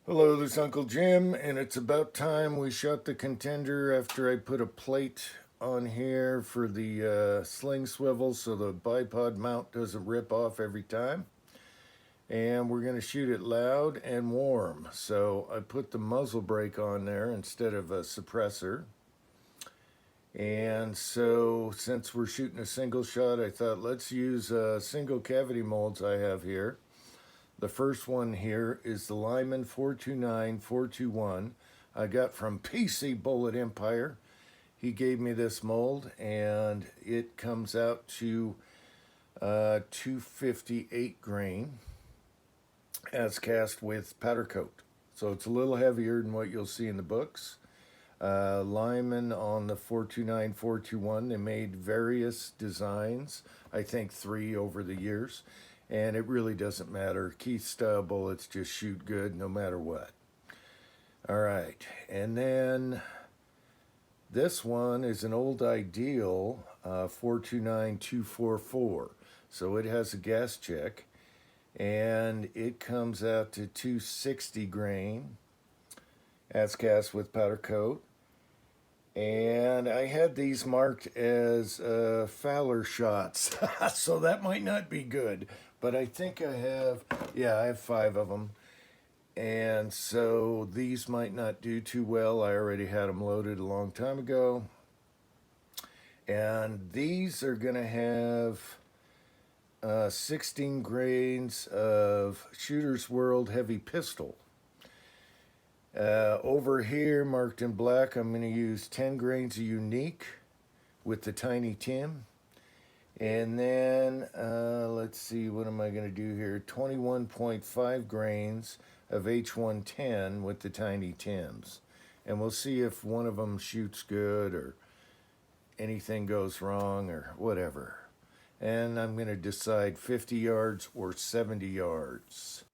Hello, this is Uncle Jim, and it's about time we shot the Contender after I put a plate on here for the sling swivel so the bipod mount doesn't rip off every time. And we're going to shoot it loud and warm. So I put the muzzle brake on there instead of a suppressor. And so since we're shooting a single shot, I thought let's use single cavity molds I have here. The first one here is the Lyman 429-421 I got from PC Bullet Empire. He gave me this mold and it comes out to 258 grain as cast with powder coat. So it's a little heavier than what you'll see in the books. Lyman on the 429-421, they made various designs, I think 3 over the years. And it really doesn't matter. Keith style bullets just shoot good no matter what. All right, and then this one is an old Ideal 429-244. So it has a gas check, and it comes out to 260 grain as cast with powder coat. And I had these marked as Fowler shots, so that might not be good. But I think I have 5 of them. And so these might not do too well. I already had them loaded a long time ago. And these are going to have 16 grains of Shooter's World Heavy Pistol. Over here, marked in black, I'm going to use 10 grains of Unique with the Tiny Tim. And then, let's see, what am I going to do here? 21.5 grains of H110 with the Tiny Tims. And we'll see if one of them shoots good or anything goes wrong or whatever. And I'm going to decide 50 yards or 70 yards.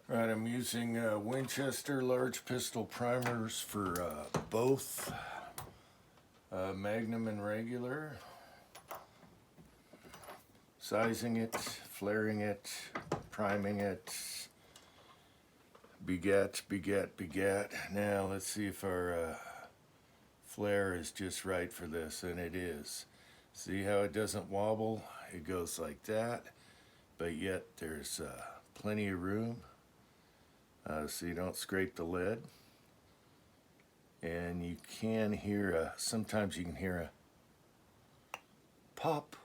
Right, I'm using Winchester large pistol primers for both Magnum and regular. Sizing it, flaring it, priming it. Begat. Now let's see if our flare is just right for this, and it is. See how it doesn't wobble? It goes like that, but yet there's plenty of room. So you don't scrape the lead. And you can hear sometimes you can hear a pop.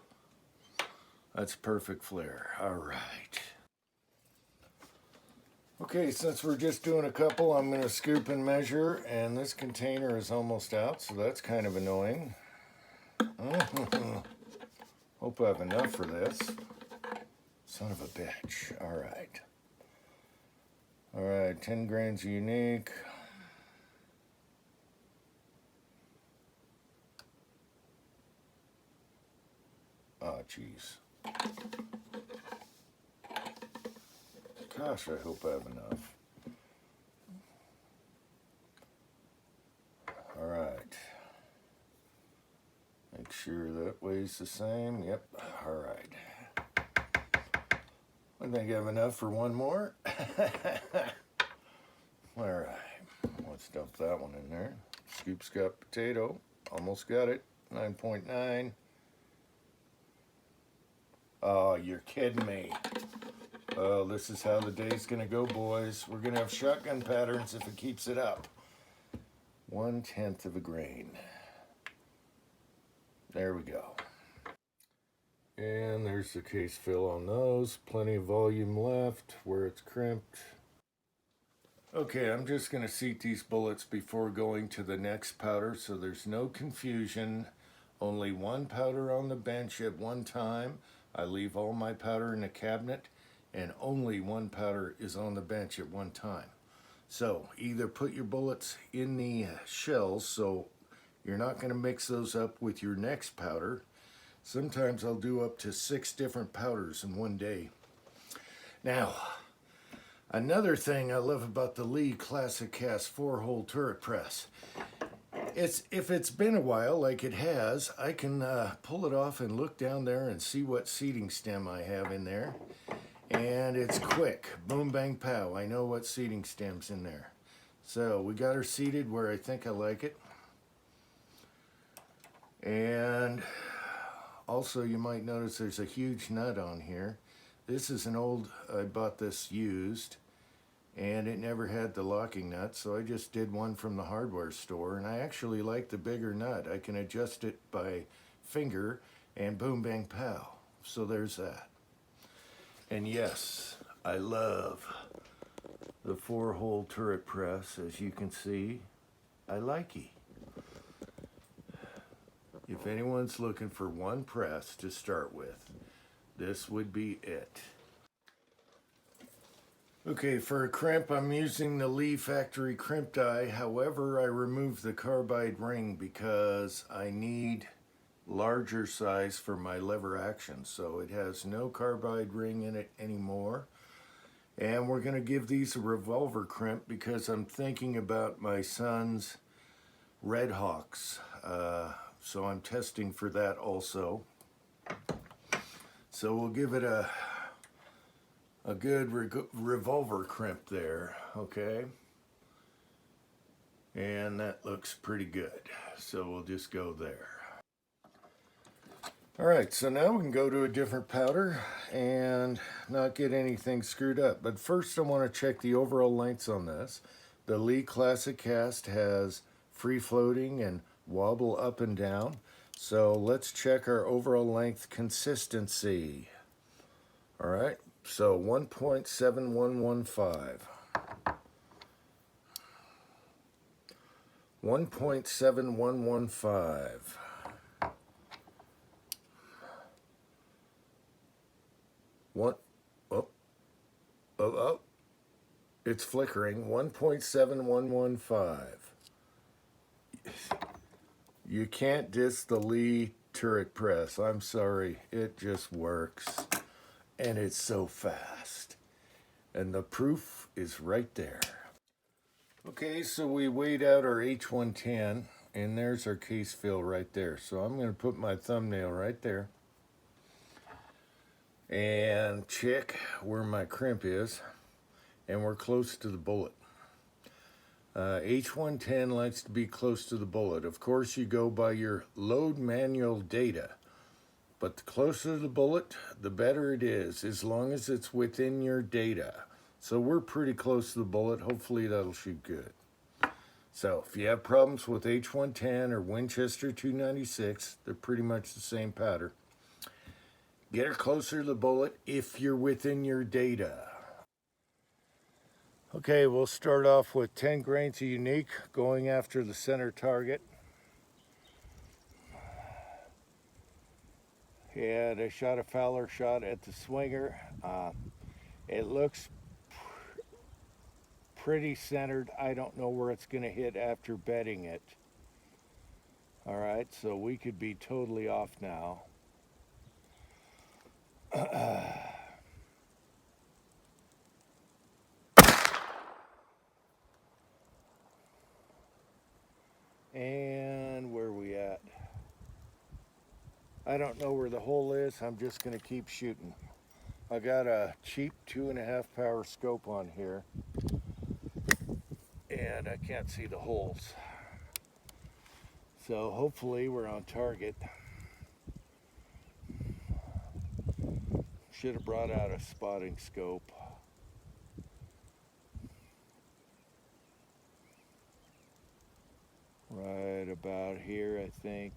That's perfect flare. All right. Okay, since we're just doing a couple, I'm going to scoop and measure, and this container is almost out, so that's kind of annoying. Hope I have enough for this. Son of a bitch. All right. All right, 10 grains Unique. Oh, jeez. Gosh, I hope I have enough. All right. Make sure that weighs the same. Yep, all right. I think I have enough for one more. All right, let's dump that one in there. Scoop, Scott, potato. Almost got it. 9.9. Oh, you're kidding me. Oh, this is how the day's gonna go, boys. We're gonna have shotgun patterns if it keeps it up. 1/10 of a grain. There we go. And there's the case fill on those. Plenty of volume left where it's crimped. Okay, I'm just going to seat these bullets before going to the next powder so there's no confusion. Only one powder on the bench at one time. I leave all my powder in a cabinet, and only one powder is on the bench at one time. So either put your bullets in the shells so you're not going to mix those up with your next powder. Sometimes I'll do up to 6 different powders in one day. Now, another thing I love about the Lee Classic Cast 4-hole turret press, if it's been a while like it has, I can pull it off and look down there and see what seating stem I have in there. And it's quick. Boom, bang, pow. I know what seating stem's in there. So we got her seated where I think I like it. And also you might notice there's a huge nut on here. This is an old, I bought this used, and it never had the locking nut, so I just did one from the hardware store, and I actually like the bigger nut. I can adjust it by finger, and boom, bang, pow. So there's that. And yes, I love the 4-hole turret press. As you can see, I like it. If anyone's looking for one press to start with, this would be it. Okay, for a crimp, I'm using the Lee factory crimp die. However, I removed the carbide ring because I need larger size for my lever action. So it has no carbide ring in it anymore. And we're going to give these a revolver crimp because I'm thinking about my son's Red Hawks. So I'm testing for that also. So we'll give it a good revolver crimp there, okay? And that looks pretty good. So we'll just go there. All right, so now we can go to a different powder and not get anything screwed up. But first I want to check the overall lengths on this. The Lee Classic Cast has free floating and wobble up and down. So let's check our overall length consistency. All right, so 1.7115. 1.7115. Oh, it's flickering. 1.7115. You can't diss the Lee turret press. I'm sorry, it just works. And it's so fast. And the proof is right there. Okay, so we weighed out our H110, and there's our case fill right there. So I'm going to put my thumbnail right there and check where my crimp is, and we're close to the bullet. H110 likes to be close to the bullet. Of course, you go by your load manual data, but the closer to the bullet, the better it is, as long as it's within your data. So we're pretty close to the bullet. Hopefully that'll shoot good. So if you have problems with H110 or Winchester 296, they're pretty much the same pattern. Get her closer to the bullet if you're within your data. Okay, we'll start off with 10 grains of unique, going after the center target. And I shot a Fowler shot at the swinger. It looks pretty centered. I don't know where it's going to hit after bedding it. All right, so we could be totally off now. And where are we at? I don't know where the hole is. I'm just going to keep shooting. I got a cheap 2.5 power scope on here, and I can't see the holes. So hopefully we're on target. Should have brought out a spotting scope. Right about here, I think.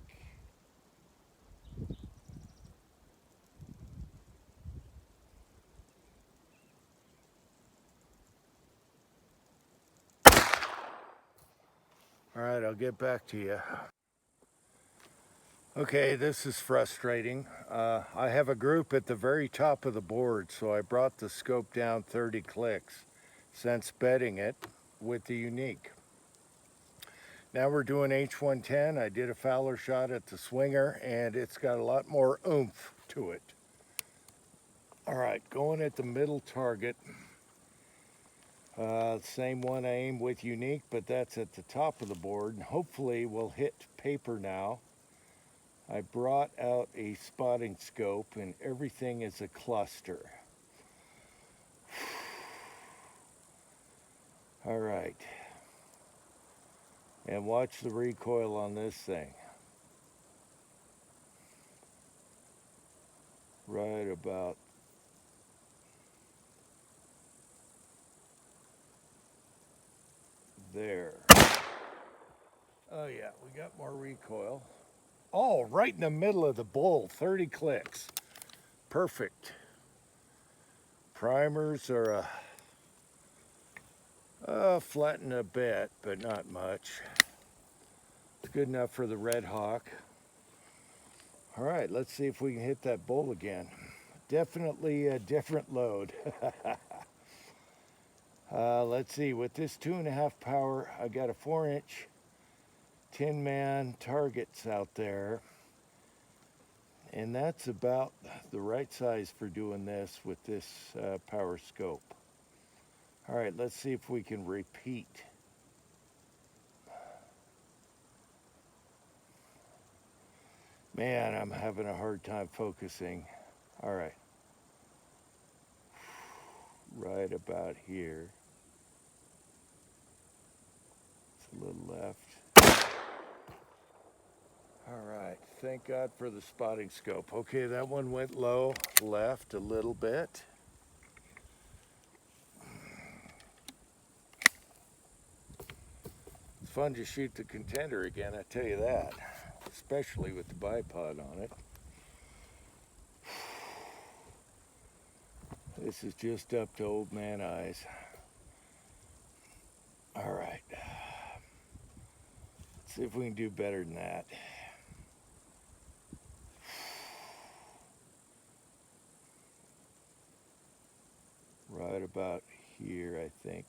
All right, I'll get back to you. Okay, this is frustrating. I have a group at the very top of the board, so I brought the scope down 30 clicks since bedding it with the unique. Now we're doing H110. I did a Fowler shot at the swinger, and it's got a lot more oomph to it. All right, going at the middle target. Same one I aimed with unique, but that's at the top of the board. Hopefully we'll hit paper now. I brought out a spotting scope, and everything is a cluster. All right. And watch the recoil on this thing. Right about there. Oh yeah, we got more recoil. Oh, right in the middle of the bowl, 30 clicks. Perfect. Primers are flattened a bit, but not much. It's good enough for the Red Hawk. All right, let's see if we can hit that bowl again. Definitely a different load. Let's see, with this 2.5 power, I got a 4-inch 10-man targets out there. And that's about the right size for doing this with this power scope. All right, let's see if we can repeat. Man, I'm having a hard time focusing. All right. Right about here. It's a little left. All right, thank God for the spotting scope. Okay, that one went low, left a little bit. It's fun to shoot the Contender again, I tell you that, especially with the bipod on it. This is just up to old man eyes. All right, let's see if we can do better than that. Right about here, I think.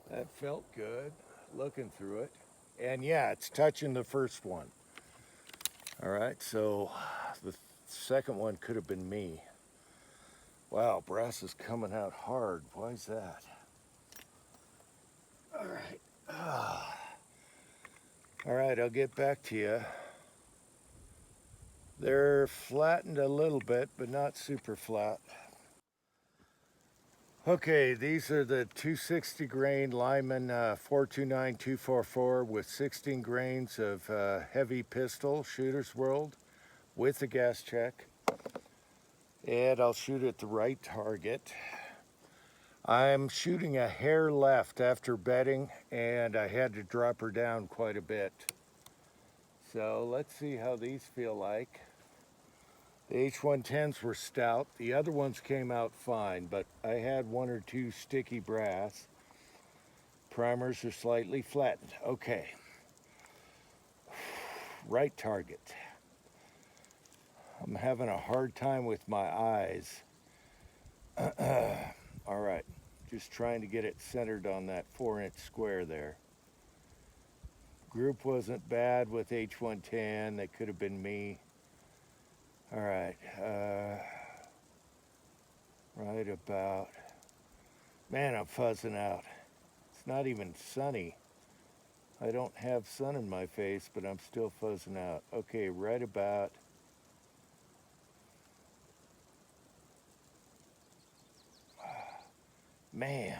That felt good, looking through it. And yeah, it's touching the first one. All right, so the second one could have been me. Wow, brass is coming out hard. Why is that? All right. All right, I'll get back to you. They're flattened a little bit, but not super flat. Okay, these are the 260 grain Lyman 429244 with 16 grains of heavy pistol, Shooter's World, with a gas check. And I'll shoot at the right target. I'm shooting a hair left after bedding, and I had to drop her down quite a bit. So let's see how these feel like. The H110s were stout. The other ones came out fine, but I had one or two sticky brass. Primers are slightly flattened. Okay. Right target. I'm having a hard time with my eyes. All right. Just trying to get it centered on that 4-inch square there. Group wasn't bad with H110. That could have been me. All right. Right about. Man, I'm fuzzing out. It's not even sunny. I don't have sun in my face, but I'm still fuzzing out. Okay, right about. Man.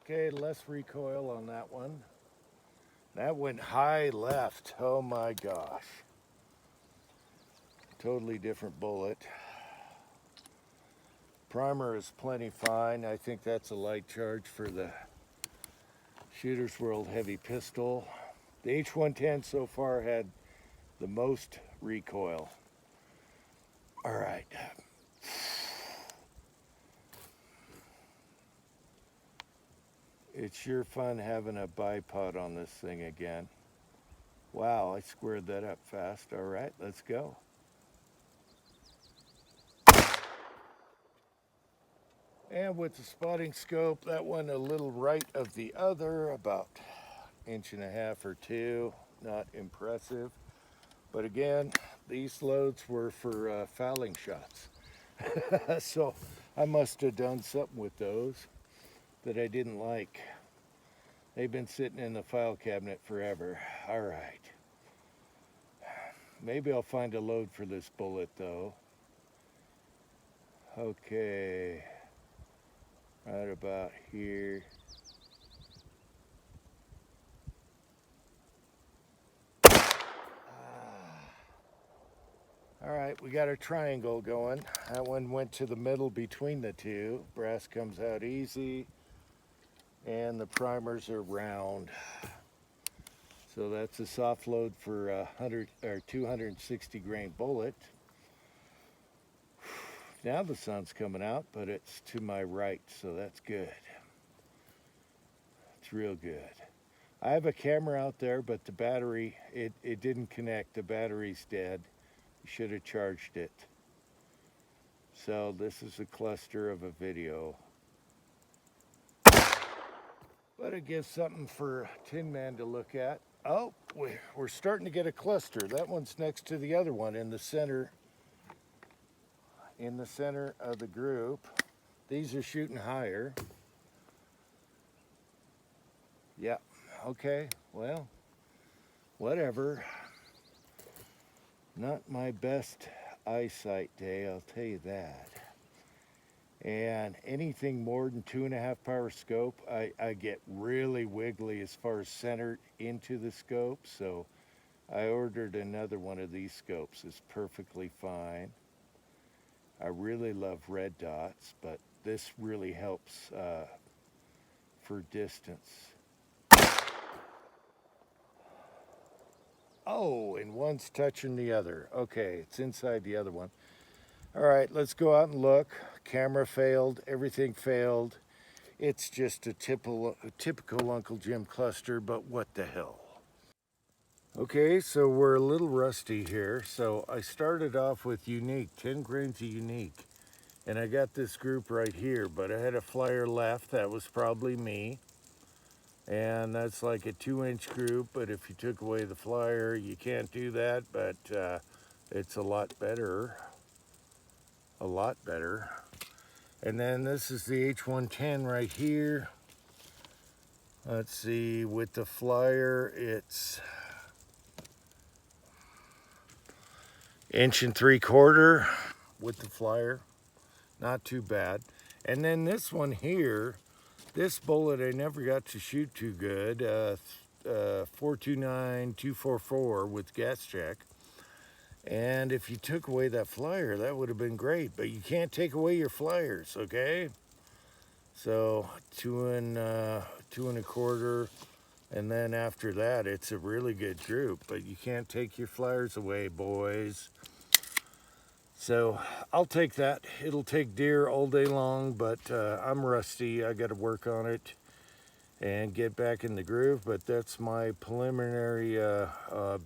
Okay, less recoil on that one. That went high left. Oh my gosh. Totally different bullet. Primer is plenty fine. I think that's a light charge for the Shooter's World heavy pistol. The H110 so far had the most recoil. All right. It's sure fun having a bipod on this thing again. Wow, I squared that up fast. All right, let's go. And with the spotting scope, that one a little right of the other, about 1.5 or 2. Not impressive. But again, these loads were for fouling shots. So I must have done something with those that I didn't like. They've been sitting in the file cabinet forever. All right. Maybe I'll find a load for this bullet though. Okay. Right about here. All right, we got a triangle going. That one went to the middle between the two. Brass comes out easy, and the primers are round. So that's a soft load for a 100 or 260 grain bullet. Now the sun's coming out, but it's to my right, so that's good. It's real good. I have a camera out there, but the battery, it didn't connect. The battery's dead. You should have charged it. So this is a cluster of a video. But it gives something for Tin Man to look at. Oh, we're starting to get a cluster. That one's next to the other one in the center of the group. These are shooting higher. Yeah, okay, well, whatever. Not my best eyesight day, I'll tell you that. And anything more than 2.5 power scope, I get really wiggly as far as centered into the scope. So I ordered another one of these scopes. It's perfectly fine. I really love red dots, but this really helps for distance. Oh, and one's touching the other. Okay, it's inside the other one. All right, let's go out and look. Camera failed, everything failed. It's just a typical Uncle Jim cluster, but what the hell. Okay, so we're a little rusty here. So I started off with unique, 10 grains of unique. And I got this group right here, but I had a flyer left. That was probably me. And that's like a 2-inch group, but if you took away the flyer, you can't do that, but it's a lot better. A lot better. And then this is the H110 right here. Let's see, with the flyer, it's 1.75" with the flyer. Not too bad. And then this one here, this bullet I never got to shoot too good. 429-244 with gas check. And if you took away that flyer, that would have been great. But you can't take away your flyers, okay? So 2.25, and then after that, it's a really good group. But you can't take your flyers away, boys. So I'll take that. It'll take deer all day long, but I'm rusty. I got to work on it and get back in the groove. But that's my preliminary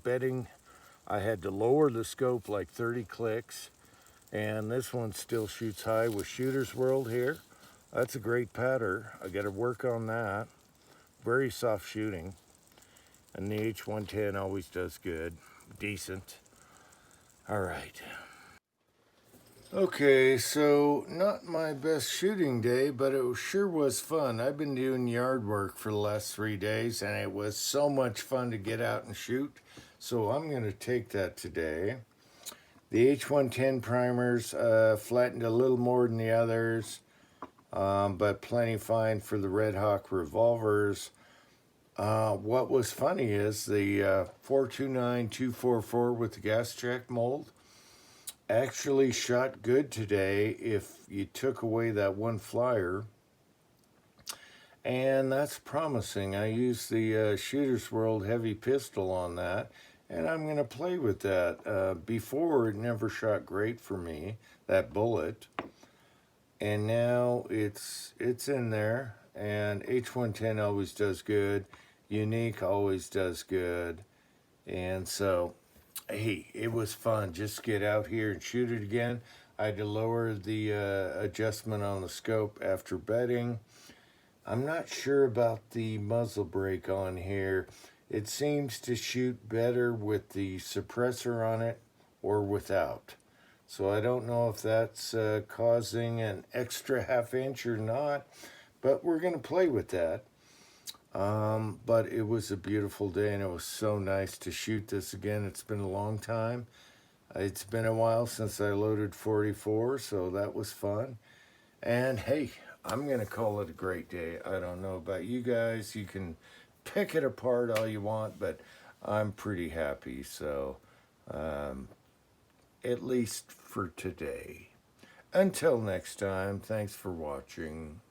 bedding. I had to lower the scope like 30 clicks, and this one still shoots high with Shooter's World here. That's a great pattern. I got to work on that. Very soft shooting, and the H110 always does good, decent. All right. Okay, so not my best shooting day, but it sure was fun. I've been doing yard work for the last 3 days, and it was so much fun to get out and shoot. So I'm going to take that today. The H110 primers flattened a little more than the others, but plenty fine for the Red Hawk revolvers. What was funny is the 429-244 with the gas check mold actually shot good today if you took away that one flyer, and that's promising. I used the Shooter's World heavy pistol on that, and I'm going to play with that. Before, it never shot great for me, that bullet, and now it's in there. And H110 always does good, unique always does good, and so hey, it was fun. Just get out here and shoot it again. I had to lower the adjustment on the scope after bedding. I'm not sure about the muzzle brake on here. It seems to shoot better with the suppressor on it or without. So I don't know if that's causing an extra 1/2 inch or not, but we're going to play with that. But it was a beautiful day and it was so nice to shoot this again. It's been a long time. It's been a while since I loaded 44, so that was fun. And hey, I'm going to call it a great day. I don't know about you guys. You can pick it apart all you want, but I'm pretty happy. So, at least for today. Until next time, thanks for watching.